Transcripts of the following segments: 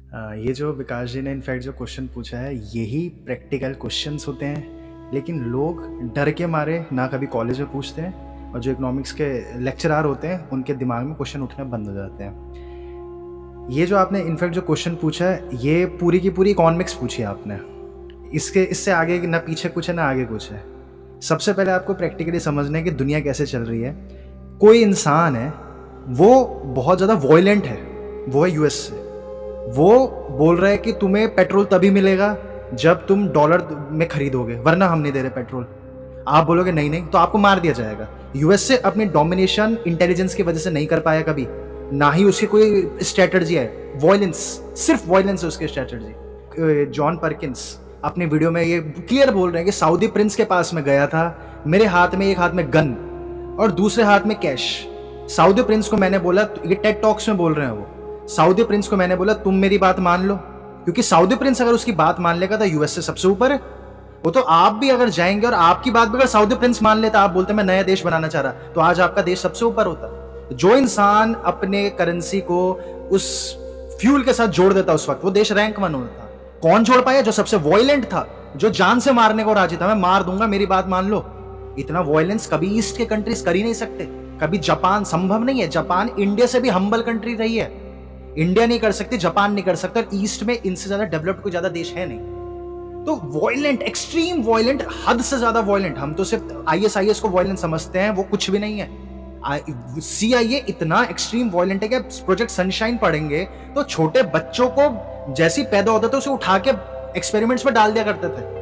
ये जो विकास जी ने इनफैक्ट जो क्वेश्चन पूछा है यही प्रैक्टिकल क्वेश्चंस होते हैं, लेकिन लोग डर के मारे ना कभी कॉलेज में पूछते हैं और जो इकोनॉमिक्स के लेक्चरार होते हैं उनके दिमाग में क्वेश्चन उठने बंद हो जाते हैं। ये जो आपने इनफैक्ट जो क्वेश्चन पूछा है ये पूरी की पूरी इकोनॉमिक्स पूछी है आपने, इससे आगे ना पीछे कुछ है ना आगे कुछ है। सबसे पहले आपको प्रैक्टिकली समझना है कि दुनिया कैसे चल रही है। कोई इंसान है वो बहुत ज़्यादा वॉयलेंट है, वो है यूएस से। वो बोल रहा है कि तुम्हें पेट्रोल तभी मिलेगा जब तुम डॉलर में खरीदोगे, वरना हम नहीं दे रहे पेट्रोल। आप बोलोगे नहीं नहीं, तो आपको मार दिया जाएगा। यूएसए अपनी डोमिनेशन इंटेलिजेंस की वजह से नहीं कर पाया कभी, ना ही उसकी कोई स्ट्रेटजी है। वॉयलेंस, सिर्फ वॉयलेंस है उसकी स्ट्रेटजी। जॉन परकिंस अपने वीडियो में ये क्लियर बोल रहे हैं कि सऊदी प्रिंस के पास में गया था, मेरे हाथ में एक हाथ में गन और दूसरे हाथ में कैश। सऊदी प्रिंस को मैंने बोला, ये टेड टॉक्स में बोल रहे हैं वो, सऊदी प्रिंस को मैंने बोला तुम मेरी बात मान लो, क्योंकि सऊदी प्रिंस अगर उसकी बात मान लेगा तो यूएस से सबसे ऊपर है वो। तो आप भी अगर जाएंगे और आपकी बात भी अगर सऊदी प्रिंस मान लेता, आप बोलते मैं नया देश बनाना चाह रहा, तो आज आपका देश सबसे ऊपर होता। जो इंसान अपने करेंसी को उस फ्यूल के साथ जोड़ देता उस वक्त वो देश रैंक 1 होता। कौन जोड़ पाया? जो सबसे वॉयलेंट था, जो जान से मारने को राजी था, मैं मार दूंगा मेरी बात मान लो। इतना वॉयलेंस कभी ईस्ट के कंट्रीज कर ही नहीं सकते, कभी जापान संभव नहीं है। जापान इंडिया से भी हम्बल कंट्री रही है, इंडिया नहीं कर सकती, जापान नहीं कर सकता, और ईस्ट में इनसे ज्यादा डेवलप्ड कोई ज्यादा देश है नहीं। तो वॉयलेंट, एक्सट्रीम वॉयलेंट, हद से ज्यादा वॉयलेंट। हम तो सिर्फ आईएसआईएस को वॉयलेंट समझते हैं, वो कुछ भी नहीं है। सीआईए इतना एक्सट्रीम वॉयलेंट है कि प्रोजेक्ट सनशाइन पढ़ेंगे तो छोटे बच्चों को जैसी पैदा होता था उसे उठा के एक्सपेरिमेंट्स में डाल दिया करते थे।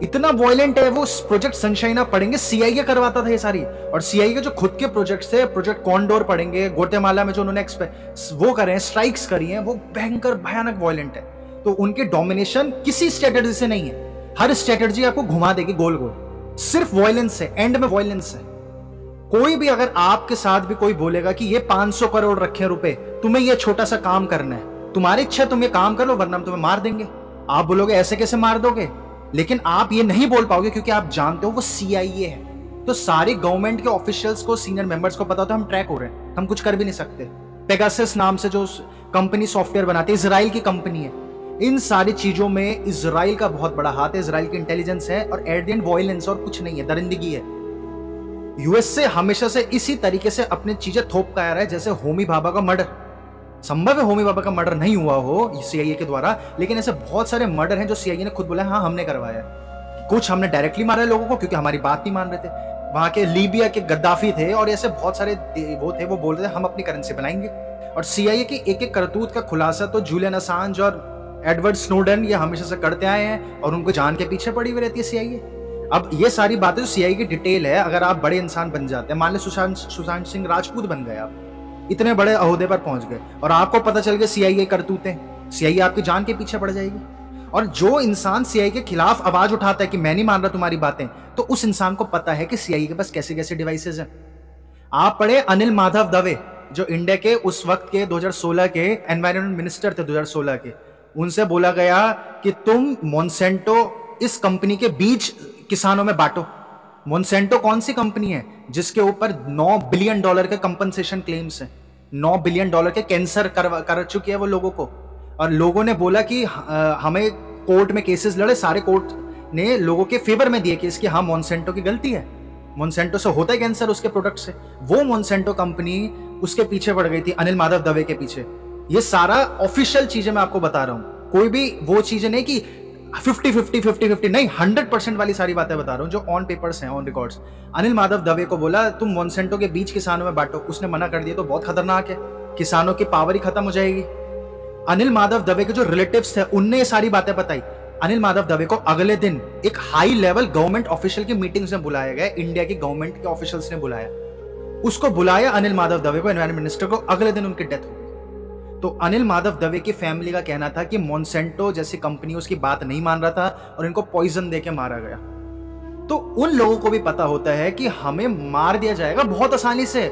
इतना वॉयलेंट है वो। प्रोजेक्ट सनशाइन आप पढ़ेंगे, सीआईए करवाता था ये सारी। और सीआईए के जो खुद के प्रोजेक्ट्स थे, प्रोजेक्ट कॉन्डोर पढ़ेंगे, ग्वाटेमाला में जो उन्होंने वो करे हैं, स्ट्राइक्स करी हैं, वो भयंकर भयानक वॉयलेंट है। तो उनकी डोमिनेशन किसी स्ट्रेटेजी से नहीं है। हर स्ट्रेटेजी आपको घुमा देगी गोल गोल, सिर्फ वॉयलेंस है, एंड में वॉयलेंस है। कोई भी अगर आपके साथ भी कोई बोलेगा कि ये 500 करोड़ रखे रुपए, तुम्हें ये छोटा सा काम करना है, तुम्हारी इच्छा तुम ये काम कर लो वरना हम तुम्हें मार देंगे। आप बोलोगे ऐसे कैसे मार दोगे, लेकिन आप ये नहीं बोल पाओगे क्योंकि आप जानते हो वो सीआईए है। तो सारे गवर्नमेंट के ऑफिशियल्स को, सीनियर मेंबर्स को पता होता है हम ट्रैक हो रहे हैं, हम कुछ कर भी नहीं सकते। पेगासस नाम से जो कंपनी सॉफ्टवेयर बनाती है, इजराइल की कंपनी है। इन सारी चीजों में इजराइल का बहुत बड़ा हाथ है, इजराइल की इंटेलिजेंस है, और एट द एंड वॉयलेंस और कुछ नहीं है, दरिंदगी है। यूएसए हमेशा से इसी तरीके से अपनी चीजें थोप का आ रहा है, जैसे होमी भाभा का मर्डर। संभव है होमी भाभा का मर्डर नहीं हुआ हो सीआईए के द्वारा, लेकिन ऐसे बहुत सारे मर्डर हैं जो सीआईए ने खुद बोला हाँ हमने करवाया। कुछ हमने डायरेक्टली मारा है लोगों को क्योंकि हमारी बात नहीं मान रहे थे। वहां के लीबिया के गद्दाफी थे और ऐसे बहुत सारे वो थे, वो बोल रहे थे हम अपनी करेंसी बनाएंगे। और सीआईए की एक एक करतूत का खुलासा तो जूलियन असांज और एडवर्ड स्नोडन ये हमेशा से करते आए हैं, और उनको जान के पीछे पड़ी हुई रहती है सीआईए। अब ये सारी बातें जो सीआईए की डिटेल है, अगर आप बड़े इंसान बन जाते हैं, मान लो सुशांत सिंह राजपूत बन गए, आप इतने बड़े ओहदे पर पहुंच गए और आपको पता चल गया सीआईए करतूतें, सीआईए आपकी जान के पीछे पड़ जाएगी। और जो इंसान सीआईए के खिलाफ आवाज उठाता है कि मैं नहीं मान रहा तुम्हारी बातें, तो उस इंसान को पता है कि सीआईए के पास कैसे कैसे डिवाइसेज हैं। आप पढ़े अनिल माधव दवे, जो इंडिया के उस वक्त के 2016 के एनवायरमेंट मिनिस्टर थे 2016 के, उनसे बोला गया कि तुम मोन्सेंटो इस कंपनी के बीज किसानों में बांटो। मोन्सेंटो कौन सी कंपनी है जिसके ऊपर $9 बिलियन के कंपनसेशन क्लेम्स हैं, $9 बिलियन के कैंसर कर चुकी है वो लोगों को। और लोगों ने बोला कि हमें कोर्ट में केसेस लड़े, सारे कोर्ट ने लोगों के फेवर में दिए केस कि हाँ मोन्सेंटो की गलती है, मोन्सेंटो से होता है कैंसर उसके प्रोडक्ट से। वो मोन्सेंटो कंपनी उसके पीछे पड़ गई थी, अनिल माधव दवे के पीछे। ये सारा ऑफिशियल चीजें मैं आपको बता रहा हूं, कोई भी वो चीजें नहीं कि 50-50 नहीं, 100% वाली सारी बातें बता रहा हूं जो ऑन पेपर्स हैं, ऑन रिकॉर्ड्स। अनिल माधव दवे को बोला तुम मोन्सेंटो के बीज किसानों में बांटो, उसने मना कर दिया, तो बहुत खतरनाक है, किसानों की पावर ही खत्म हो जाएगी। अनिल माधव दवे के जो रिलेटिव्स थे उनने ये सारी बातें बताई। अनिल माधव दवे को अगले दिन एक हाई लेवल गवर्नमेंट ऑफिशियल की मीटिंग्स में बुलाया गया, इंडिया की गवर्नमेंट के ऑफिशियल्स ने बुलाया, उसको बुलाया अनिल माधव दवे को, एनवायरमेंट मिनिस्टर को। अगले दिन उनकी डेथ हो गई। तो अनिल माधव दवे की फैमिली का कहना था कि मोन्सेंटो जैसी कंपनी उसकी बात नहीं मान रहा था और इनको पॉइजन देके मारा गया। तो उन लोगों को भी पता होता है कि हमें मार दिया जाएगा बहुत आसानी से।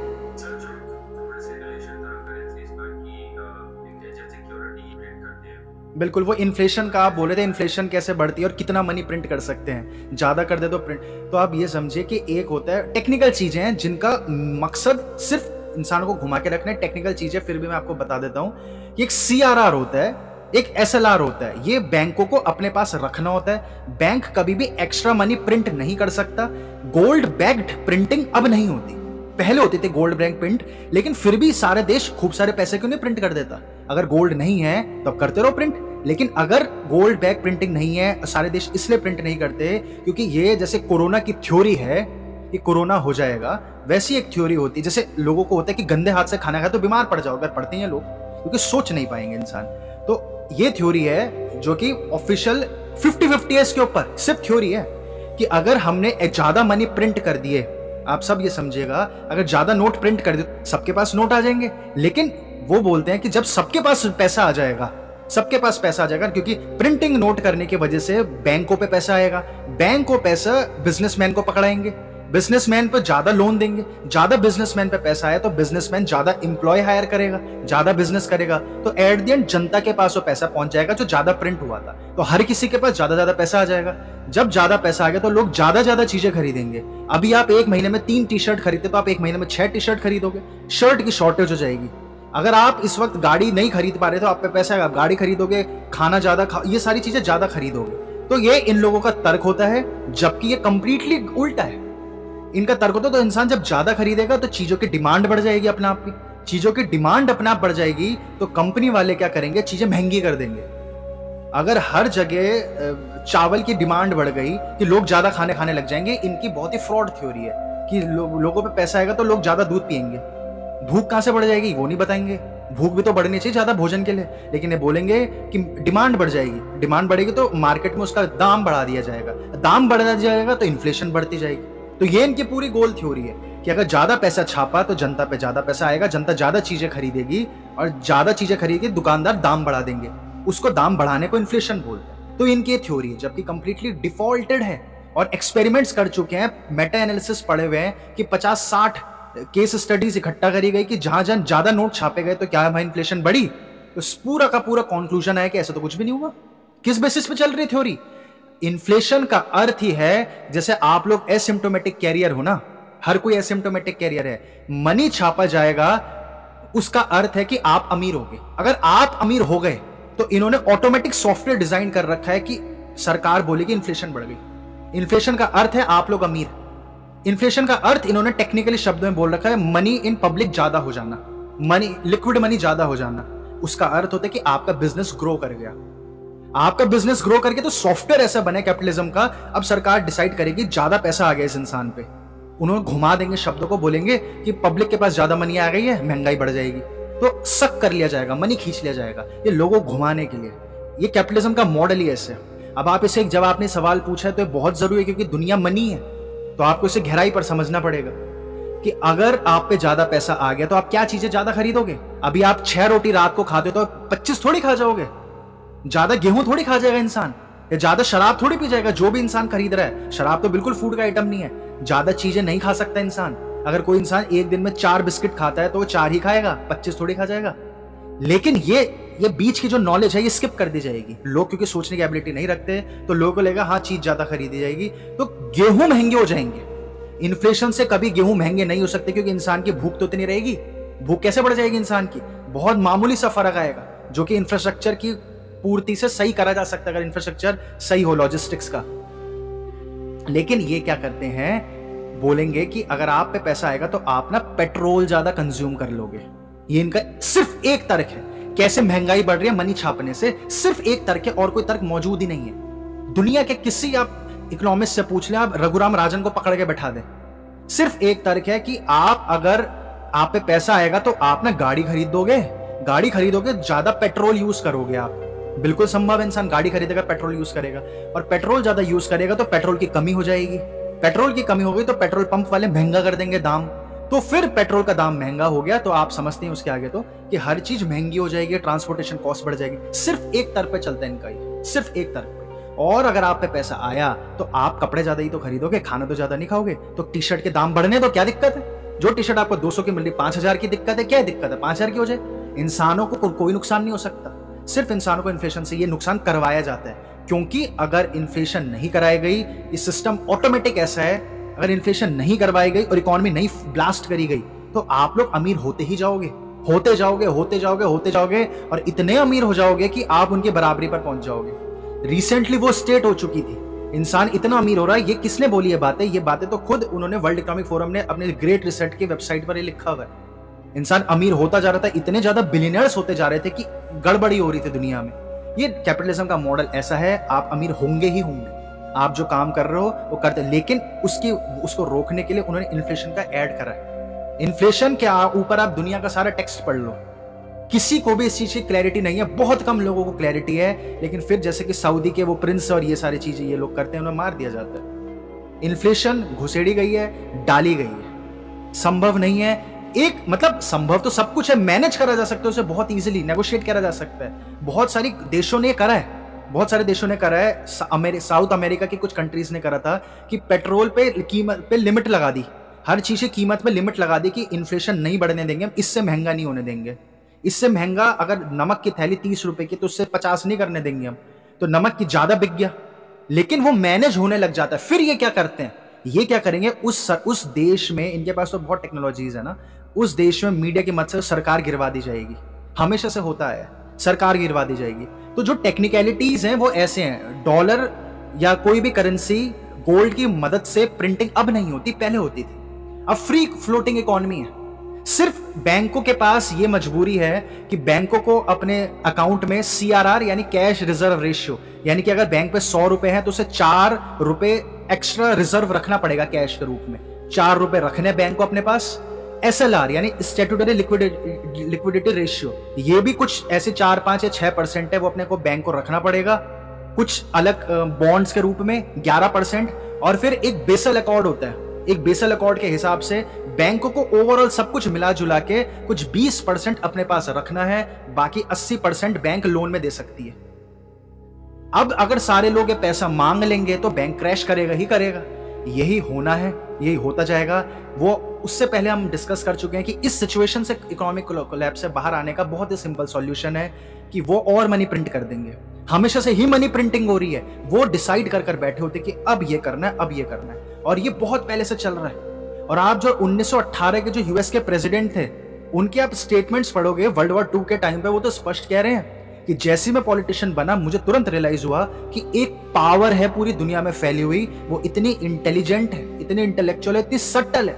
बिल्कुल, वो इन्फ्लेशन का आप बोल रहे थे, इन्फ्लेशन कैसे बढ़ती है और कितना मनी प्रिंट कर सकते हैं, ज्यादा कर दे तो प्रिंट। तो आप ये समझिए कि एक होता है टेक्निकल चीजें हैं जिनका मकसद सिर्फ इंसानों को घुमा के रखना है, टेक्निकल चीजें फिर भी मैं आपको बता देता हूं कि एक CRR होता है, एक SLR होता है। ये बैंकों को अपने पास रखना होता है। बैंक कभी भी एक्स्ट्रा मनी प्रिंट नहीं कर सकता। गोल्ड बैक्ड प्रिंटिंग अब नहीं होती, पहले होती थी गोल्ड बैंक प्रिंट, लेकिन फिर भी सारे देश खूब सारे पैसे क्यों नहीं प्रिंट कर देता? अगर गोल्ड नहीं है तो करते रहो प्रिंट, लेकिन अगर गोल्ड बैक प्रिंटिंग नहीं है, सारे देश इसलिए प्रिंट नहीं करते क्योंकि ये जैसे कोरोना की थ्योरी है कि कोरोना हो जाएगा, वैसी एक थ्योरी होती है जैसे लोगों को होता है कि गंदे हाथ से खाना खाए तो बीमार पड़ जाओ, अगर पड़ते हैं लोग क्योंकि सोच नहीं पाएंगे इंसान। तो ये थ्योरी है जो कि ऑफिशियल 50-50 है इसके ऊपर, सिर्फ थ्योरी है कि अगर हमने ज्यादा मनी प्रिंट कर दिए, आप सब ये समझिएगा, अगर ज्यादा नोट प्रिंट कर दिए सबके पास नोट आ जाएंगे। लेकिन वो बोलते हैं कि जब सबके पास पैसा आ जाएगा, सबके पास पैसा आ जाएगा, क्योंकि प्रिंटिंग नोट करने की वजह से बैंकों पे पैसा आएगा, बैंक को पैसा बिजनेसमैन को पकड़ाएंगे, बिजनेसमैन पे ज्यादा लोन देंगे, ज्यादा बिजनेसमैन पे पैसा आया तो बिजनेसमैन ज्यादा एम्प्लॉय हायर करेगा, ज्यादा बिजनेस करेगा, तो एट द एंड जनता के पास वो पैसा पहुंच जाएगा जो ज्यादा प्रिंट हुआ था। तो हर किसी के पास ज्यादा पैसा आ जाएगा। जब ज्यादा पैसा आ गया तो लोग ज्यादा चीजें खरीदेंगे। अभी आप एक महीने में 3 टी-शर्ट खरीदते तो आप एक महीने में 6 टी-शर्ट खरीदोगे, शर्ट की शॉर्टेज हो जाएगी। अगर आप इस वक्त गाड़ी नहीं खरीद पा रहे तो आप पे पैसा है, आप गाड़ी खरीदोगे, खाना ये सारी चीजें ज्यादा खरीदोगे। तो ये इन लोगों का तर्क होता है, जबकि ये कंप्लीटली उल्टा है। इनका तर्क होता है तो इंसान जब ज्यादा खरीदेगा तो चीजों की डिमांड बढ़ जाएगी अपने आप की, चीजों की डिमांड अपने आप बढ़ जाएगी तो कंपनी वाले क्या करेंगे, चीजें महंगी कर देंगे। अगर हर जगह चावल की डिमांड बढ़ गई कि लोग ज्यादा खाने लग जाएंगे। इनकी बहुत ही फ्रॉड थ्योरी है कि लोगों पे पैसा आएगा तो लोग ज्यादा दूध पिएंगे। भूख कहां से बढ़ जाएगी वो नहीं बताएंगे, भूख भी तो बढ़नी चाहिए ज्यादा भोजन के लिए, लेकिन ये बोलेंगे कि डिमांड बढ़ जाएगी, डिमांड बढ़ेगी तो मार्केट में उसका दाम बढ़ा दिया जाएगा, दाम बढ़ा दिया जाएगा तो इन्फ्लेशन बढ़ती जाएगी। तो ये इनकी पूरी गोल थ्योरी है कि अगर ज्यादा पैसा छापा तो जनता पे ज्यादा पैसा आएगा, जनता ज्यादा चीजें खरीदेगी और ज्यादा चीजें खरीदेगी, दुकानदार दाम बढ़ा देंगे, उसको दाम बढ़ाने को इन्फ्लेशन बोलते हैं। तो इनकी ये थ्योरी है, जबकि कंप्लीटली डिफॉल्टेड है और एक्सपेरिमेंट्स कर चुके हैं, मेटा एनालिसिस पढ़े हुए हैं कि 50-60 केस स्टडीज इकट्ठा करी गई कि जहां जहां ज्यादा नोट छापे गए तो क्या भाई इन्फ्लेशन बढ़ी। तो पूरा का पूरा कंक्लूजन है कि ऐसा तो कुछ भी नहीं हुआ। किस बेसिस पे चल रही थ्योरी? इन्फ्लेशन का अर्थ ही है, जैसे आप लोग एसिम्प्टोमेटिक कैरियर हो ना, हर कोई एसिम्प्टोमेटिक कैरियर है, मनी छापा जाएगा उसका अर्थ है कि आप अमीर होगे। अगर आप अमीर हो गए तो इन्होंने ऑटोमेटिक सॉफ्टवेयर डिजाइन कर रखा है कि सरकार बोलेगी इन्फ्लेशन बढ़ गई। इन्फ्लेशन का अर्थ है आप लोग अमीर। इन्फ्लेशन का अर्थ इन्होंने टेक्निकली शब्दों में बोल रखा है मनी इन पब्लिक ज्यादा हो जाना, मनी लिक्विड मनी ज्यादा हो जाना। उसका अर्थ होता है कि आपका बिजनेस ग्रो कर गया, आपका बिजनेस ग्रो करके तो सॉफ्टवेयर ऐसा बने कैपिटलिज्म का, अब सरकार डिसाइड करेगी ज्यादा पैसा आ गया इस इंसान पे, उन्होंने घुमा देंगे शब्दों को, बोलेंगे कि पब्लिक के पास ज्यादा मनी आ गई है, महंगाई बढ़ जाएगी, तो सक कर लिया जाएगा, मनी खींच लिया जाएगा, ये लोगों को घुमाने के लिए। ये कैपिटलिज्म का मॉडल ही ऐसे। अब आप इसे जब आपने सवाल पूछा है तो ये बहुत जरूरी है, क्योंकि दुनिया मनी है, तो आपको इसे गहराई पर समझना पड़ेगा कि अगर आप पे ज्यादा पैसा आ गया तो आप क्या चीजें ज्यादा खरीदोगे। अभी आप 6 रोटी रात को खाते हो तो 25 थोड़ी खा जाओगे, ज्यादा गेहूं थोड़ी खा जाएगा इंसान, या ज्यादा शराब थोड़ी पी जाएगा। जो भी इंसान खरीद रहा है, शराब तो बिल्कुल फूड का आइटम नहीं है, ज्यादा चीजें नहीं खा सकता इंसान। अगर कोई इंसान एक दिन में 4 बिस्किट खाता है तो वो 4 ही खाएगा, 25 थोड़ी खा जाएगा। लेकिन ये बीच की जो नॉलेज है ये स्किप कर दी जाएगी। लोग क्योंकि सोचने की एबिलिटी नहीं रखते तो लोगों को लगेगा हाँ चीज ज्यादा खरीदी जाएगी, तो गेहूं महंगे हो जाएंगे। इन्फ्लेशन से कभी गेहूं महंगे नहीं हो सकते, क्योंकि इंसान की भूख तो इतनी रहेगी। भूख कैसे बढ़ जाएगी इंसान की? बहुत मामूली सा फर्क आएगा, जो कि इंफ्रास्ट्रक्चर की पूर्ति से सही करा जा सकता है, अगर इंफ्रास्ट्रक्चर सही हो लॉजिस्टिक्स का। लेकिन ये क्या करते हैं, बोलेंगे कि अगर आप पे पैसा आएगा तो आप ना पेट्रोल ज्यादा कंज्यूम कर लोगे। ये इनका सिर्फ एक तर्क है, कैसे महंगाई बढ़ रही है मनी छापने से, सिर्फ एक तर्क है, और कोई तर्क मौजूद ही नहीं है। दुनिया के किसी आप इकोनॉमिस्ट से पूछ लें, आप रघुराम राजन को पकड़ के बैठा दें, सिर्फ एक तर्क है कि आप अगर आप पे पैसा आएगा तो आप ना गाड़ी खरीदोगे, गाड़ी खरीदोगे ज्यादा पेट्रोल यूज करोगे आप। बिल्कुल संभव है, इंसान गाड़ी खरीदेगा पेट्रोल यूज करेगा, और पेट्रोल ज्यादा यूज करेगा तो पेट्रोल की कमी हो जाएगी। पेट्रोल की कमी हो गई तो पेट्रोल पंप वाले महंगा कर देंगे दाम, तो फिर पेट्रोल का दाम महंगा हो गया तो आप समझते हैं उसके आगे तो कि हर चीज महंगी हो जाएगी, ट्रांसपोर्टेशन कॉस्ट बढ़ जाएगी। सिर्फ एक तरफ पे चलता है इनका, ये सिर्फ एक तरफ पे। और अगर आप पे पैसा आया तो आप कपड़े ज्यादा ही तो खरीदोगे, खाना तो ज्यादा नहीं खाओगे, तो टी शर्ट के दाम बढ़ने तो क्या दिक्कत है? जो टी शर्ट आपको 200 की मिल रही 5000 की दिक्कत है, क्या दिक्कत है? 5000 की हो जाए, इंसानों को कोई नुकसान नहीं हो सकता, सिर्फ इंसानों को इन्फ्लेशन से ये नुकसान करवाया जाता है। क्योंकि अगर इन्फ्लेशन नहीं कराई गई, ये सिस्टम ऑटोमेटिक ऐसा है, अगर इन्फ्लेशन नहीं करवाई गई और इकोनॉमी नहीं ब्लास्ट करी गई तो आप लोग अमीर होते ही जाओगे, होते जाओगे, होते जाओगे, होते जाओगे, और इतने अमीर हो जाओगे कि आप उनकी बराबरी पर पहुंच जाओगे। रिसेंटली वो स्टेट हो चुकी थी, इंसान इतना अमीर हो रहा है। ये किसने बोली है बातें? ये बातें तो खुद उन्होंने वर्ल्ड इकोनॉमिक फोरम ने अपने ग्रेट रिसेट की वेबसाइट पर ये लिखा हुआ है। इंसान अमीर होता जा रहा था, इतने ज्यादा बिलियनर्स होते जा रहे थे कि गड़बड़ी हो रही थी दुनिया में। ये कैपिटलिज्म का मॉडल ऐसा है, आप अमीर होंगे ही होंगे, आप जो काम कर रहे हो वो करते, लेकिन उसको रोकने के लिए उन्होंने इन्फ्लेशन का ऐड करा है। इन्फ्लेशन के ऊपर आप दुनिया का सारा टेक्स्ट पढ़ लो, किसी को भी इस चीज की क्लैरिटी नहीं है, बहुत कम लोगों को क्लैरिटी है। लेकिन फिर जैसे कि सऊदी के वो प्रिंस और ये सारी चीजें ये लोग करते हैं, उन्हें मार दिया जाता है। इन्फ्लेशन घुसेड़ी गई है, डाली गई है, संभव नहीं है। एक मतलब संभव तो सब कुछ है, मैनेज करा जा सकता है उसे, बहुत इजीली नेगोशिएट करा जा सकता है। बहुत सारी देशों ने करा है, बहुत सारे देशों ने करा है। साउथ अमेरिका की कुछ कंट्रीज ने करा था कि पेट्रोल पे कीमत पे लिमिट लगा दी, हर चीज की कीमत पे लिमिट लगा दी कि इन्फ्लेशन नहीं बढ़ने देंगे, इससे महंगा नहीं होने देंगे। इससे महंगा अगर नमक की थैली 30 रुपए की, तो उससे 50 नहीं करने देंगे हम, तो नमक की ज्यादा बिक गया, लेकिन वो मैनेज होने लग जाता है। फिर ये क्या करते हैं, ये क्या करेंगे, उस देश में, इनके पास तो बहुत टेक्नोलॉजीज है ना, उस देश में मीडिया की मदद से सरकार गिरवा दी जाएगी। हमेशा से होता है, सरकार गिरवा दी जाएगी। तो जो टेक्निकलिटीज हैं वो ऐसे हैं, डॉलर या कोई भी करेंसी गोल्ड की मदद से प्रिंटिंग अब नहीं होती, पहले होती थी। अब फ्री फ्लोटिंग इकोनॉमी है। सिर्फ बैंकों के पास ये मजबूरी है कि बैंकों को अपने अकाउंट में CRR यानी कैश रिजर्व रेशियो, यानी कि अगर बैंक पे 100 रुपए हैं तो उसे 4 रुपए एक्स्ट्रा रिजर्व रखना पड़ेगा कैश के रूप में, 4 रुपए रखने बैंक को अपने पास। SLR यानी स्टैट्यूटरी लिक्विडिटी रेशियो, ये भी कुछ ऐसे 4, 5 या 6% है, वो अपने को बैंक को रखना पड़ेगा। कुछ अलग बॉन्ड्स के रूप में 11%, और फिर एक बेसल अकॉर्ड होता है। एक बेसल अकॉर्ड के हिसाब से बैंकों को ओवरऑल सब कुछ मिला जुला के कुछ 20% अपने पास रखना है, बाकी 80% बैंक लोन में दे सकती है। अब अगर सारे लोग ये पैसा मांग लेंगे तो बैंक क्रैश करेगा ही करेगा। यही होना है, यही होता जाएगा। वो उससे पहले हम डिस्कस कर चुके हैं कि इस सिचुएशन से, इकोनॉमिक कोलैप्स से बाहर आने का बहुत ही सिंपल सॉल्यूशन है कि वो और मनी प्रिंट कर देंगे। हमेशा से ही मनी प्रिंटिंग हो रही है, वो डिसाइड कर बैठे होते कि अब ये करना है, अब ये करना है, और ये बहुत पहले से चल रहा है। और आप जो 1918 के जो यूएस के प्रेसिडेंट थे, उनके आप स्टेटमेंट्स पढ़ोगे वर्ल्ड वॉर 2 के टाइम पे, वो तो स्पष्ट कह रहे हैं कि जैसे मैं पॉलिटिशियन बना, मुझे तुरंत रियलाइज हुआ कि एक पावर है पूरी दुनिया में फैली हुई, वो इतनी इंटेलिजेंट है, इतनी इंटेलेक्चुअल है, इतनी सटल है।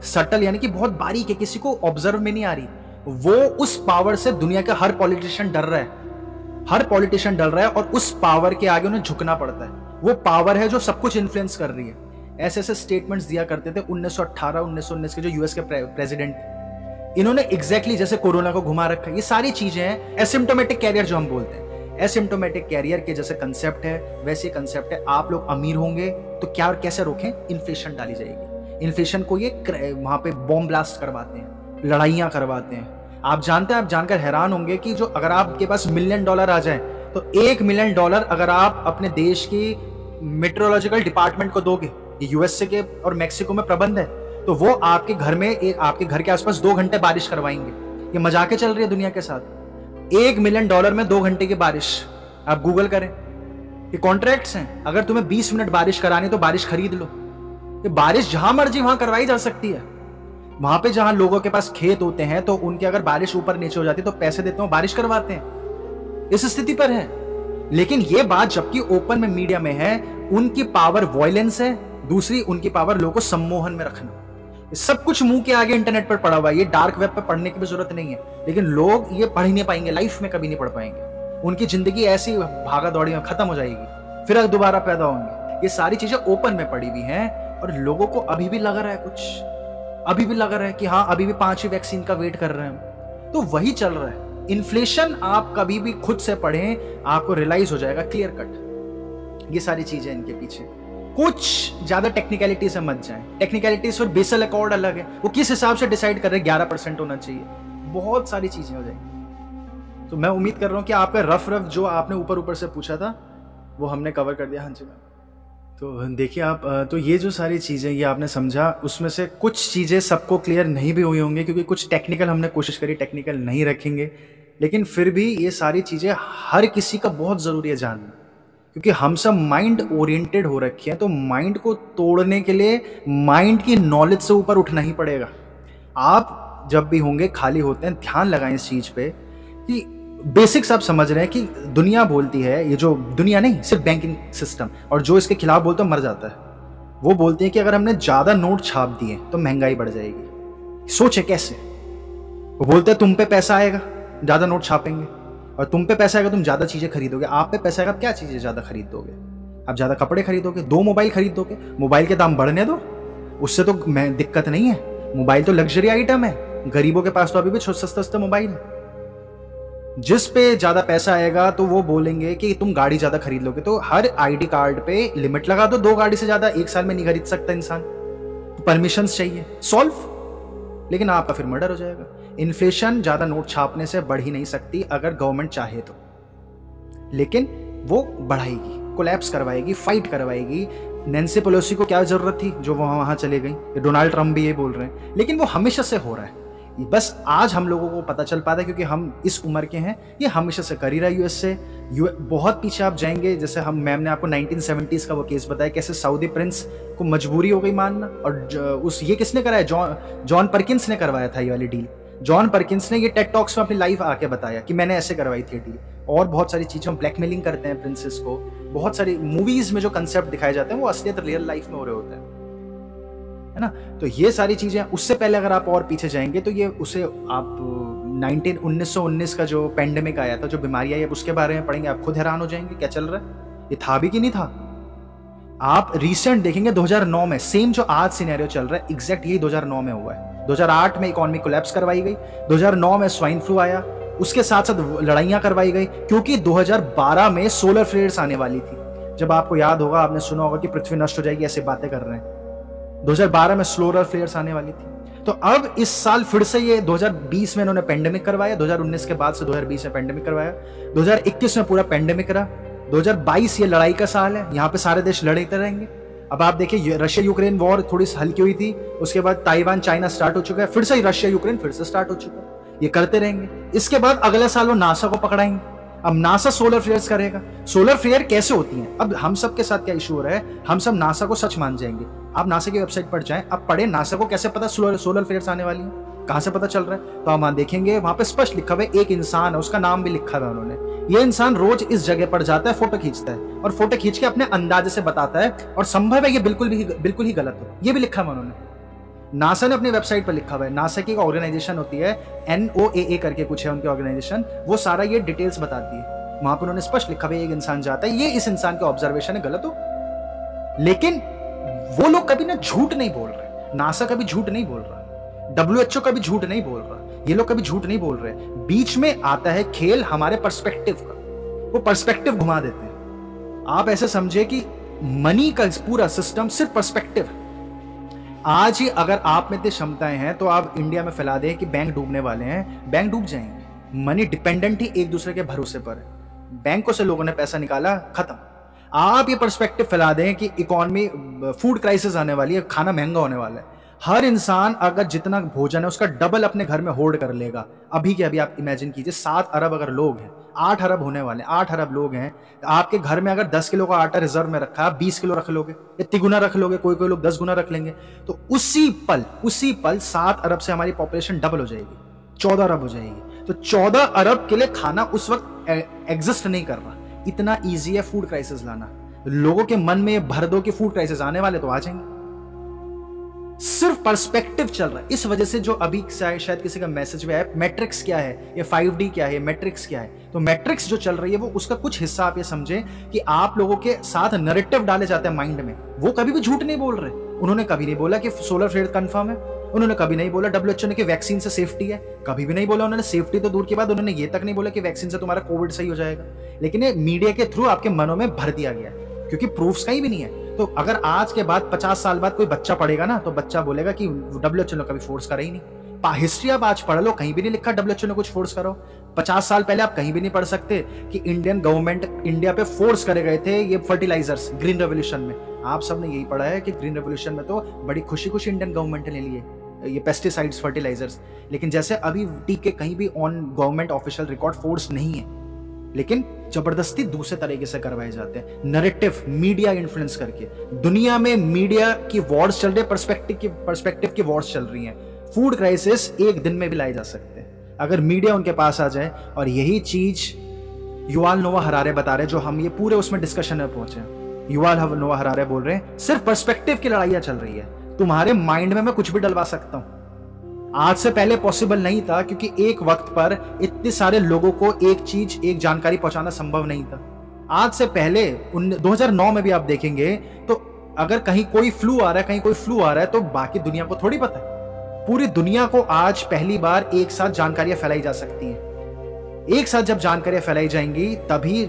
सटल यानी कि बहुत बारीक है, किसी को ऑब्जर्व में नहीं आ रही। वो उस पावर से दुनिया का हर पॉलिटिशियन डर रहा है, हर पॉलिटिशियन डर रहा है, और उस पावर के आगे उन्हें झुकना पड़ता है। वो पावर है जो सब कुछ इन्फ्लुएंस कर रही है। ऐसे ऐसे स्टेटमेंट्स दिया करते थे 1918, 1919 के जो यूएस के प्रेसिडेंट, इन्होंने एग्जैक्टली जैसे कोरोना को घुमा रखा है। ये सारी चीजें हैं एसिम्प्टोमेटिक कैरियर जो हम बोलते हैं। एसिम्प्टोमेटिक कैरियर के जैसे कंसेप्ट है, वैसे कंसेप्ट है। आप लोग अमीर होंगे तो क्या और कैसे रोकें? इन्फ्लेशन डाली जाएगी। इन्फ्लेशन को ये वहां पे बॉम्ब ब्लास्ट करवाते हैं, लड़ाइयां करवाते हैं। आप जानते हैं, आप जानकर हैरान होंगे कि जो अगर आपके पास $1 मिलियन आ जाए, तो $1 मिलियन अगर आप अपने देश की मेट्रोलॉजिकल डिपार्टमेंट को दोगे, यूएसए के और मैक्सिको में प्रबंध है, तो वो आपके घर में, आपके घर के आसपास 2 घंटे बारिश करवाएंगे। ये मजाके चल रही है दुनिया के साथ। $1 मिलियन में 2 घंटे की बारिश, आप गूगल करें, ये कॉन्ट्रैक्ट्स हैं। अगर तुम्हें 20 मिनट बारिश करानी तो बारिश खरीद लो। ये बारिश जहां मर्जी वहां करवाई जा सकती है। वहां पे जहां लोगों के पास खेत होते हैं, तो उनके अगर बारिश ऊपर नीचे हो जाती है तो पैसे देते हो, बारिश करवाते हैं। इस स्थिति पर है। लेकिन ये बात जबकि ओपन में मीडिया में है, उनकी पावर वॉयलेंस है, दूसरी उनकी पावर लोगों को सम्मोहन में रखना। सब कुछ मुंह के आगे इंटरनेट पर पड़ा हुआ है। ये डार्क वेब पर पढ़ने की भी जरूरत नहीं है, लेकिन लोग ये पढ़ ही नहीं पाएंगे, लाइफ में कभी नहीं पढ़ पाएंगे। उनकी जिंदगी ऐसी भागा दौड़ी में खत्म हो जाएगी, फिर दोबारा पैदा होंगे। ये सारी चीजें ओपन में पड़ी हुई हैं, और लोगों को अभी भी लग रहा है कुछ, अभी भी लग रहा है कि हाँ अभी भी 5वीं वैक्सीन का वेट कर रहे हैं। तो वही चल रहा है। इन्फ्लेशन आप कभी भी खुद से पढ़ें, आपको रियलाइज हो जाएगा क्लियर कट। ये सारी चीजें इनके पीछे। कुछ ज्यादा टेक्निकलिटी से मत जाएं। टेक्निकलिटीज और बेसल अकॉर्ड अलग है, वो किस हिसाब से डिसाइड कर रहे हैं 11% होना चाहिए, बहुत सारी चीजें हो जाएंगी। तो मैं उम्मीद कर रहा हूं कि आपका रफ जो आपने ऊपर ऊपर से पूछा था वो हमने कवर कर दिया। हाँ जी मैम। तो देखिए आप, तो ये जो सारी चीज़ें ये आपने समझा, उसमें से कुछ चीज़ें सबको क्लियर नहीं भी हुई होंगी, क्योंकि कुछ टेक्निकल हमने कोशिश करी, टेक्निकल नहीं रखेंगे, लेकिन फिर भी ये सारी चीज़ें हर किसी का बहुत ज़रूरी है जानना, क्योंकि हम सब माइंड ओरिएंटेड हो रखे हैं। तो माइंड को तोड़ने के लिए माइंड की नॉलेज से ऊपर उठना ही पड़ेगा। आप जब भी होंगे खाली होते हैं, ध्यान लगाएं इस चीज पे कि बेसिक्स आप समझ रहे हैं कि दुनिया बोलती है, ये जो दुनिया नहीं सिर्फ बैंकिंग सिस्टम, और जो इसके खिलाफ बोलता है मर जाता है, वो बोलते हैं कि अगर हमने ज्यादा नोट छाप दिए तो महंगाई बढ़ जाएगी। सोचे कैसे? वो बोलते हैं तुम पे पैसा आएगा ज्यादा नोट छापेंगे, और तुम पे पैसा आएगा तुम ज्यादा चीजें खरीदोगे। आप पे पैसा आएगा, क्या चीजें ज्यादा खरीदोगे? आप ज्यादा कपड़े खरीदोगे, 2 मोबाइल खरीदोगे, मोबाइल के दाम बढ़ने दो, उससे तो दिक्कत नहीं है। मोबाइल तो लग्जरी आइटम है, गरीबों के पास तो अभी भी सस्ता सस्ता मोबाइल है। जिस पे ज्यादा पैसा आएगा तो वो बोलेंगे कि तुम गाड़ी ज्यादा खरीद लोगे, तो हर आईडी कार्ड पे लिमिट लगा दो, 2 गाड़ी से ज्यादा एक साल में नहीं खरीद सकता इंसान, परमिशन चाहिए, सॉल्व। लेकिन आपका फिर मर्डर हो जाएगा। इन्फ्लेशन ज्यादा नोट छापने से बढ़ ही नहीं सकती अगर गवर्नमेंट चाहे तो, लेकिन वो बढ़ाएगी, कोलैप्स करवाएगी, फाइट करवाएगी। नैन्सी पेलोसी को क्या जरूरत थी जो वहां चले गई? डोनाल्ड ट्रंप भी ये बोल रहे हैं, लेकिन वो हमेशा से हो रहा है। बस आज हम लोगों को पता चल पाता है क्योंकि हम इस उम्र के हैं। ये हमेशा से कर ही रहा है यूएस से। बहुत पीछे आप जाएंगे, जैसे हम मैम ने आपको 1970s का वो केस बताया, कैसे सऊदी प्रिंस को मजबूरी हो गई मानना, और ये किसने कराया? जॉन परकिंस ने करवाया था ये वाली डील। जॉन परकिंस ने ये टेड टॉक्स में अपनी लाइफ आके बताया कि मैंने ऐसे करवाई थी डील। और बहुत सारी चीजें, हम ब्लैकमेलिंग करते हैं प्रिंसेस को, बहुत सारी मूवीज में जो कंसेप्ट दिखाए जाते हैं वो असलियत रियल लाइफ में हो रहे होते हैं, है ना। तो ये सारी चीजें, उससे पहले अगर आप और पीछे जाएंगे तो ये उसे आप 1919 का जो पेंडेमिक आया था, जो बीमारी आई, उसके बारे में पढ़ेंगे, आप खुद हैरान हो जाएंगे क्या चल रहा है, ये था भी कि नहीं था। आप रिसेंट देखेंगे 2009 में सेम जो आज सिनेरियो चल रहा है, एग्जैक्ट यही 2009 में हुआ है। 2008 में इकोनॉमी कोलैप्स करवाई गई, 2009 में स्वाइन फ्लू आया, उसके साथ साथ लड़ाइयां करवाई गई, क्योंकि 2012 में सोलर फ्लेयर्स आने वाली थी। जब आपको याद होगा, आपने सुना होगा कि पृथ्वी नष्ट हो जाएगी, ऐसे बातें कर रहे हैं। 2012 में सोलर फ्लेयर्स आने वाली थी। तो अब इस साल फिर से ये 2020 में इन्होंने पेंडेमिक करवाया, 2019 के बाद से 2020 में पेंडेमिक करवाया, 2021 में पूरा पेंडेमिक रहा, 2022 ये लड़ाई का साल है, यहाँ पे सारे देश लड़ते रहेंगे। अब आप देखिए, रशिया यूक्रेन वॉर थोड़ी हल्की हुई थी, उसके बाद ताइवान चाइना स्टार्ट हो चुका है, फिर से रशिया यूक्रेन फिर से स्टार्ट हो चुका है। ये करते रहेंगे। इसके बाद अगले साल वो नासा को पकड़ाएंगे। अब नासा सोलर फ्लेयर्स करेगा। सोलर फ्लेयर कैसे होती हैं? अब हम सब के साथ क्या इशू हो रहा है, हम सब नासा को सच मान जाएंगे। आप नासा की वेबसाइट पर जाएं, आप पढ़े नासा को कैसे पता सोलर फ्लेयर्स आने वाली है, कहां से पता चल रहा है? तो हम वहां देखेंगे, वहां पे स्पष्ट लिखा हुआ है, एक इंसान है, उसका नाम भी लिखा हुआ है उन्होंने। ये इंसान रोज इस जगह पर जाता है, फोटो खींचता है, और फोटो खींच के अपने अंदाजे से बताता है, और संभव है ये बिल्कुल ही गलत हो, ये भी लिखा हुआ उन्होंने। नासा ने अपनी वेबसाइट पर लिखा हुआ है। नासा की एक ऑर्गेनाइजेशन होती है, NOAA करके कुछ है उनकी ऑर्गेनाइजेशन, वो सारा ये डिटेल्स बताती है। वहां पर उन्होंने स्पष्ट लिखा हुआ है, एक इंसान जाता है, ये इस इंसान के ऑब्जर्वेशन है, गलत हो। लेकिन वो लोग कभी ना झूठ नहीं बोल रहे, नासा कभी झूठ नहीं बोल रहा, WHO कभी झूठ नहीं बोल रहा, ये लोग कभी झूठ नहीं बोल रहे। बीच में आता है खेल हमारे पर्सपेक्टिव का, वो पर्सपेक्टिव घुमा देते हैं। आप ऐसे समझे कि मनी का पूरा सिस्टम सिर्फ पर्सपेक्टिव है। आज ही अगर आप में इतनी क्षमताएं हैं तो आप इंडिया में फैला दें कि बैंक डूबने वाले हैं, बैंक डूब जाएंगे। मनी डिपेंडेंट ही एक दूसरे के भरोसे पर है। बैंकों से लोगों ने पैसा निकाला, खत्म। आप ये पर्सपेक्टिव फैला दें कि इकोनॉमी, फूड क्राइसिस आने वाली है, खाना महंगा होने वाला है, हर इंसान अगर जितना भोजन है उसका डबल अपने घर में होल्ड कर लेगा। अभी के अभी आप इमेजिन कीजिए, 7 अरब अगर लोग हैं, 8 अरब होने वाले, 8 अरब लोग हैं, आपके घर में अगर 10 किलो का आटा रिजर्व में रखा है, 20 किलो रख लोगे या तिगुना रख लोगे, कोई लोग 10 गुना रख लेंगे, तो उसी पल 7 अरब से हमारी पॉपुलेशन डबल हो जाएगी, 14 अरब हो जाएगी। तो 14 अरब के लिए खाना उस वक्त एग्जिस्ट नहीं कर रहा। इतना ईजी है फूड क्राइसिस लाना। लोगों के मन में भर दो कि फूड क्राइसिस आने वाले, तो आ जाएंगे। सिर्फ पर्सपेक्टिव चल रहा है। इस वजह से जो अभी शायद किसी का मैसेज में है, मैट्रिक्स क्या है, ये 5D क्या है, मैट्रिक्स क्या है, तो मैट्रिक्स जो चल रही है वो उसका कुछ हिस्सा आप ये समझे कि आप लोगों के साथ नैरेटिव डाले जाते हैं माइंड में। वो कभी भी झूठ नहीं बोल रहे। उन्होंने कभी नहीं बोला कि सोलर फ्लेयर कंफर्म है, उन्होंने कभी नहीं बोला WHO ने कि वैक्सीन से सेफ्टी है, कभी भी नहीं बोला उन्होंने। सेफ्टी तो दूर की बात, उन्होंने ये तक नहीं बोला कि वैक्सीन से तुम्हारा कोविड सही हो जाएगा। लेकिन ये मीडिया के थ्रू आपके मनों में भर दिया गया, क्योंकि प्रूफ्स कहीं भी नहीं है। तो अगर आज के बाद 50 साल बाद कोई बच्चा पढ़ेगा ना, तो बच्चा बोलेगा कि WHO ने कभी फोर्स करा ही नहीं। हिस्ट्री आप आज पढ़ लो, कहीं भी नहीं लिखा WHO ने कुछ फोर्स करो। 50 साल पहले आप कहीं भी नहीं पढ़ सकते कि इंडियन गवर्नमेंट इंडिया पे फोर्स करे गए थे ये फर्टिलाइजर्स ग्रीन रेवोल्यूशन में। आप सबने यही पढ़ा है कि ग्रीन रेवोल्यूशन में तो बड़ी खुशी खुशी इंडियन गवर्नमेंट ने लिए ये पेस्टिसाइड्स, फर्टिलाइजर्स। लेकिन जैसे अभी टीके कहीं भी on government official record force नहीं है, लेकिन जबरदस्ती दूसरे तरीके से करवाए जाते हैं, नैरेटिव, मीडिया इन्फ्लुएंस करके। दुनिया में मीडिया की वॉर्स चल रही है, पर्सपेक्टिव की वॉर्स चल रही हैं। फूड क्राइसिस एक दिन में भी लाई जा सकते हैं अगर मीडिया उनके पास आ जाए। और यही चीज युवाल नोआ हरारे बता रहे, जो हम ये पूरे उसमें डिस्कशन में पहुंचे। युवाल नोआ हरारे बोल रहे हैं सिर्फ पर्सपेक्टिव की लड़ाइयां चल रही है, तुम्हारे माइंड में मैं कुछ भी डलवा सकता हूं। आज से पहले पॉसिबल नहीं था, क्योंकि एक वक्त पर इतने सारे लोगों को एक जानकारी पहुंचाना संभव नहीं था। आज से पहले 2009 में भी आप देखेंगे तो अगर कहीं कोई फ्लू आ रहा है तो बाकी दुनिया को थोड़ी पता है। पूरी दुनिया को आज पहली बार एक साथ जानकारियां फैलाई जा सकती हैं। एक साथ जब जानकारियां फैलाई जाएंगी तभी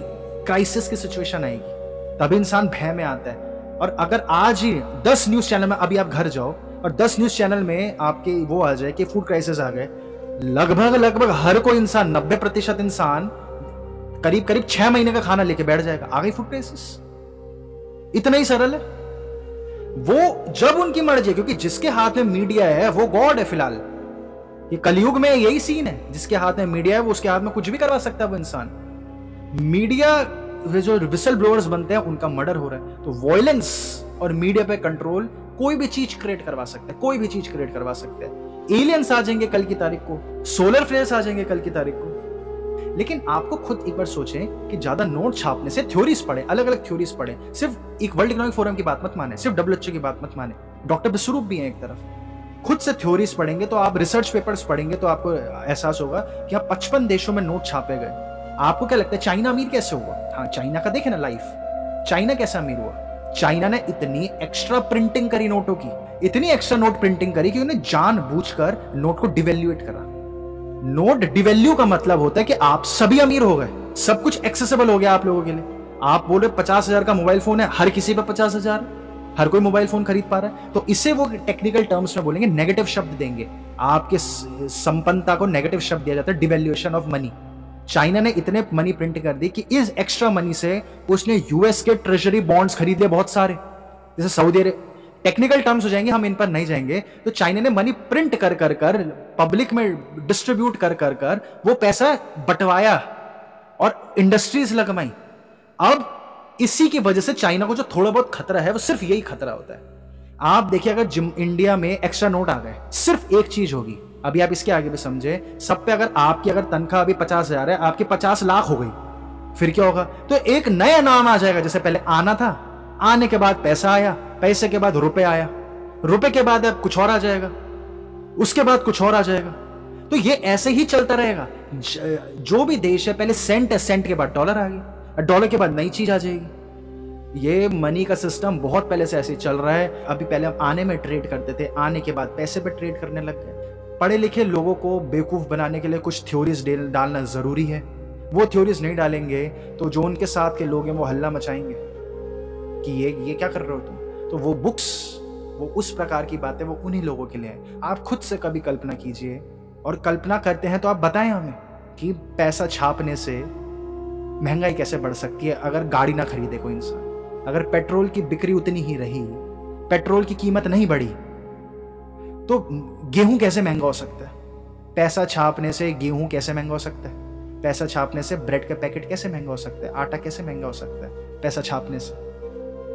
क्राइसिस की सिचुएशन आएगी, तभी इंसान भय में आता है। और अगर आज ही 10 न्यूज चैनल में, अभी आप घर जाओ और 10 न्यूज चैनल में आपके वो आ जाए कि फूड क्राइसिस आ गए, लगभग हर कोई इंसान, 90% इंसान करीब 6 महीने का खाना लेके बैठ जाएगा, आ गई फूड क्राइसिस। इतना ही सरल है। वो जब उनकी मर्जी, क्योंकि जिसके हाथ में मीडिया है वो गॉड है। फिलहाल ये कलयुग में यही सीन है, जिसके हाथ में मीडिया है वो उसके हाथ में कुछ भी करवा सकता है वो इंसान। मीडिया जो विसल ब्लोअर्स बनते हैं उनका मर्डर हो रहा है। तो वॉयलेंस और मीडिया पे कंट्रोल कोई भी चीज क्रिएट करवा सकता है, कोई भी चीज क्रिएट करवा सकता है। एलियंस आ जाएंगे कल की तारीख को, सोलर फ्लेयर्स आ जाएंगे कल की तारीख को। लेकिन आपको खुद एक बार सोचें कि ज्यादा नोट छापने से, थ्योरीज पढ़े, अलग अलग थ्योरीज पढ़े, सिर्फ एक वर्ल्ड इकोनॉमिक फोरम की बात मत माने, सिर्फ WHO की बात मत माने, डॉक्टर बिस्वरूप भी हैं एक तरफ। खुद से थ्योरीज पढ़ेंगे तो आप, रिसर्च पेपर्स पढ़ेंगे तो आपको एहसास होगा कि 55 देशों में नोट छापे गए। आपको क्या लगता है चाइना अमीर कैसे हुआ? हाँ, चाइना का देखे ना लाइफ, चाइना कैसे अमीर हुआ? चाइना ने इतनी एक्स्ट्रा प्रिंटिंग करी नोटों की, इतनी एक्स्ट्रा नोट प्रिंटिंग करी कि उन्हें जानबूझकर नोट को डिवैल्यूएट करा। नोट डिवैल्यू का मतलब होता है कि आप सभी अमीर हो गए, सब कुछ एक्सेसिबल हो गया आप लोगों के लिए। आप बोले 50,000 का मोबाइल फोन है, हर किसी पे 50,000, हर कोई मोबाइल फोन खरीद पा रहा है। तो इसे वो टेक्निकल टर्म्स में बोलेंगे, नेगेटिव शब्द देंगे, आपके संपन्नता को नेगेटिव शब्द दिया जाता है, डिवैल्यूएशन ऑफ मनी। चाइना ने इतने मनी प्रिंट कर दी कि इस एक्स्ट्रा मनी से उसने यूएस के ट्रेजरी बॉन्ड्स खरीद लिए बहुत सारे, जैसे सऊदी अरेबिया। टेक्निकल टर्म्स हो जाएंगे, हम इन पर नहीं जाएंगे। तो चाइना ने मनी प्रिंट कर पब्लिक में डिस्ट्रीब्यूट कर वो पैसा बंटवाया और इंडस्ट्रीज लगवाई। अब इसी की वजह से चाइना को जो थोड़ा बहुत खतरा है वो सिर्फ यही खतरा होता है। आप देखिए, अगर इंडिया में एक्स्ट्रा नोट आ गए, सिर्फ एक चीज होगी, अभी आप इसके आगे भी समझे, सब पे अगर तनख्वाह अभी 50,000 है, आपकी 50 लाख हो गई, फिर क्या होगा? तो एक नया नाम आ जाएगा। जैसे पहले आना था, आने के बाद पैसा आया, पैसे के बाद रुपए आया, रुपए के बाद अब कुछ और आ जाएगा, उसके बाद कुछ और आ जाएगा। तो ये ऐसे ही चलता रहेगा। जो भी देश है, पहले सेंट है, सेंट के बाद डॉलर आ गया, डॉलर के बाद नई चीज आ जाएगी। ये मनी का सिस्टम बहुत पहले से ऐसे चल रहा है। अभी पहले हम आने में ट्रेड करते थे, आने के बाद पैसे पे ट्रेड करने लग गए। पढ़े लिखे लोगों को बेवकूफ बनाने के लिए कुछ थ्योरीज डालना जरूरी है। वो थ्योरीज नहीं डालेंगे तो जो उनके साथ के लोग हैं वो हल्ला मचाएंगे कि ये क्या कर रहे हो तुम। तो वो बुक्स, वो उस प्रकार की बातें वो उन्हीं लोगों के लिए है। आप खुद से कभी कल्पना कीजिए, और कल्पना करते हैं तो आप बताएं हमें कि पैसा छापने से महंगाई कैसे बढ़ सकती है। अगर गाड़ी ना खरीदे कोई इंसान, अगर पेट्रोल की बिक्री उतनी ही रही, पेट्रोल की कीमत नहीं बढ़ी, तो गेहूं कैसे महंगा हो सकता है? पैसा छापने से गेहूं कैसे महंगा हो सकता है? पैसा छापने से ब्रेड का पैकेट कैसे महंगा हो सकता है? आटा कैसे महंगा हो सकता है पैसा छापने से,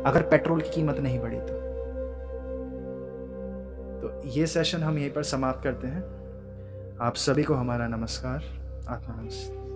अगर पेट्रोल की कीमत नहीं बढ़ी तो ये सेशन हम यहीं पर समाप्त करते हैं। आप सभी को हमारा नमस्कार, आत्मा नमस्ते।